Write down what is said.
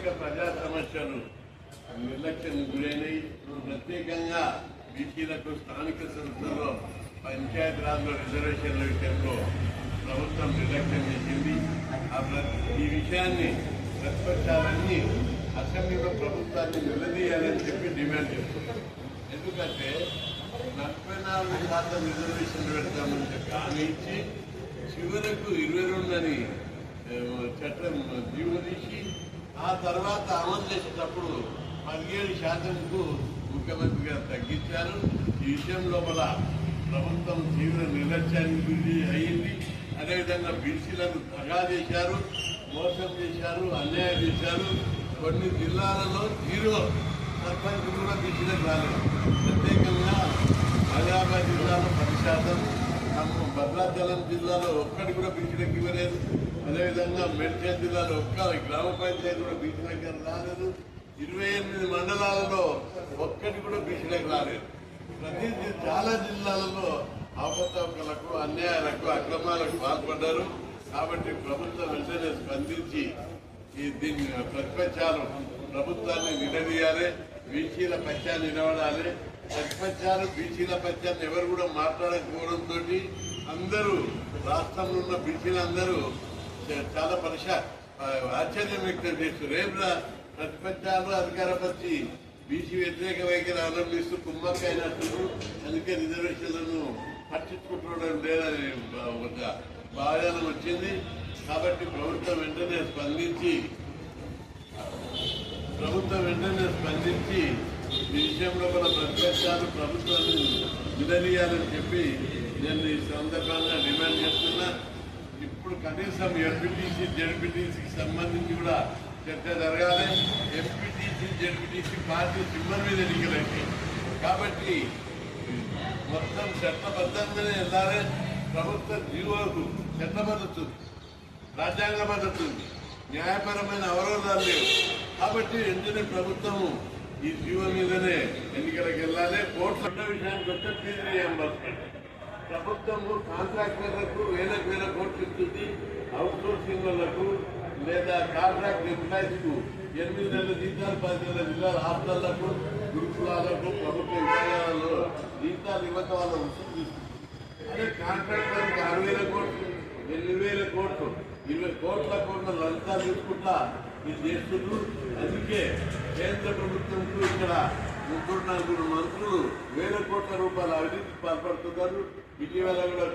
అనేక ప్రజా సమస్యలు నిర్లక్ష్యం గురైనవి. ప్రత్యేకంగా బీసీలకు స్థానిక సంస్థల్లో పంచాయతీరాజ్లో రిజర్వేషన్ల విషయంలో ప్రభుత్వం నిర్లక్ష్యం చేసింది. ఈ విషయాన్ని ప్రతిపక్షాలన్నీ అసెంబ్లీలో ప్రభుత్వాన్ని నిలదీయాలని చెప్పి డిమాండ్ చేస్తున్నారు. ఎందుకంటే 44% రిజర్వేషన్లు పెడతామని చెప్పి హామీ ఇచ్చి చివరకు 22 అని చట్టం జీవోదీసి ఆ తర్వాత అమలు చేసేటప్పుడు 17%కు ముఖ్యమంత్రి గారు తగ్గించారు. ఈ విషయం లోపల ప్రభుత్వం తీవ్ర నిర్లక్ష్యానికి గురి అయ్యింది. అదేవిధంగా బీసీలను దగా చేశారు, మోసం చేశారు, అన్యాయం చేశారు. కొన్ని జిల్లాలలో 0 సర్పంచ్ కూడా బీసీలకు రాలేదు. ప్రత్యేకంగా ఆదిలాబాద్ జిల్లాలో 10%, భద్రాచలం జిల్లాలో ఒక్కటి కూడా బీసీలకు ఇవ్వలేదు. అదేవిధంగా మేడ్చల్ జిల్లాలో ఒక్క గ్రామ పంచాయతీ కూడా బీసీలకు రాలేదు. 28 మండలాలలో ఒక్కటి కూడా బీసీలకు రాలేదు. ప్రతి చాలా జిల్లాలలో అవకతవకలకు, అన్యాయాలకు, అక్రమాలకు పాల్పడ్డారు. కాబట్టి ప్రభుత్వం వెంటనే స్పందించి దీన్ని ప్రతిపక్షాలు ప్రభుత్వాన్ని నిలదీయాలి, బీసీల పక్షాన్ని నిలబడాలి. ప్రతిపక్షాలు బీసీల పక్షాన్ని ఎవరు కూడా మాట్లాడకపోవడంతో అందరూ రాష్ట్రంలో ఉన్న బీసీలందరూ చాలా ఆశ్చర్యం వ్యక్తం చేస్తారు. రేపు ప్రతిపక్షాలు అధికారపరిచి బీసీ వ్యతిరేక వైఖరి అవలంబిస్తూ కుమ్మక్కైనట్టు, అందుకే రిజర్వేషన్లను పట్టించుకుంటడం లేదని ఒక భావన వచ్చింది. కాబట్టి ప్రభుత్వం వెంటనే స్పందించి ఈ విషయంలో కూడా ప్రతిపక్షాలు ప్రభుత్వాన్ని నిలదీయాలని చెప్పి నేను ఈ సందర్భంగా డిమాండ్ చేస్తున్నా. ఇప్పుడు కనీసం ఎంపీటీసీ, జెడ్పీటీసీకి సంబంధించి కూడా చర్చ జరగాలి. ఎంపీటీసీ, జెడ్పీటీసీ పార్టీ సింబల్ మీద ఎన్నికలైంది కాబట్టి మొత్తం చట్టబద్ధంగానే వెళ్ళాలి. ప్రభుత్వ జీవోకు చట్ట మద్దతు, రాజ్యాంగ మద్దతు ఉంది, న్యాయపరమైన అవరోధాలు లేవు. కాబట్టి వెంటనే ప్రభుత్వము ఈ జీవో మీదనే ఎన్నికలకు వెళ్ళాలి. కోట్ల విషయానికి వస్తే ఫీజు రీయింబర్స్మెంట్ ప్రభుత్వము కాంట్రాక్టర్లకు వేల కోట్లు ఇస్తుంది. అవుట్ సోర్సింగ్ వాళ్లకు లేదా కాంట్రాక్ట్ ఎంప్లాయీస్కు 8 నెలల జీతాలు, 10 నెలల జిల్లాల హాస్టళ్లకు, గురుకులాలకు, ప్రభుత్వ విద్యాలయాలలో జీతాలు ఇవ్వక వాళ్ళ వసూలు తీసుకుంటుంది. అదే కాంట్రాక్టర్కి 6,000 కోట్లు, 8,000 కోట్లు, 20 కోట్ల లంచాలు తీసుకుంటా ఇది చేస్తున్నారు. అందుకే కేంద్ర ప్రభుత్వంకు ఇక్కడ 3-4 మంత్రులు 1,000 కోట్ల రూపాయల అవినీతికి పాల్పడుతున్నారు. ఇటీవల కూడా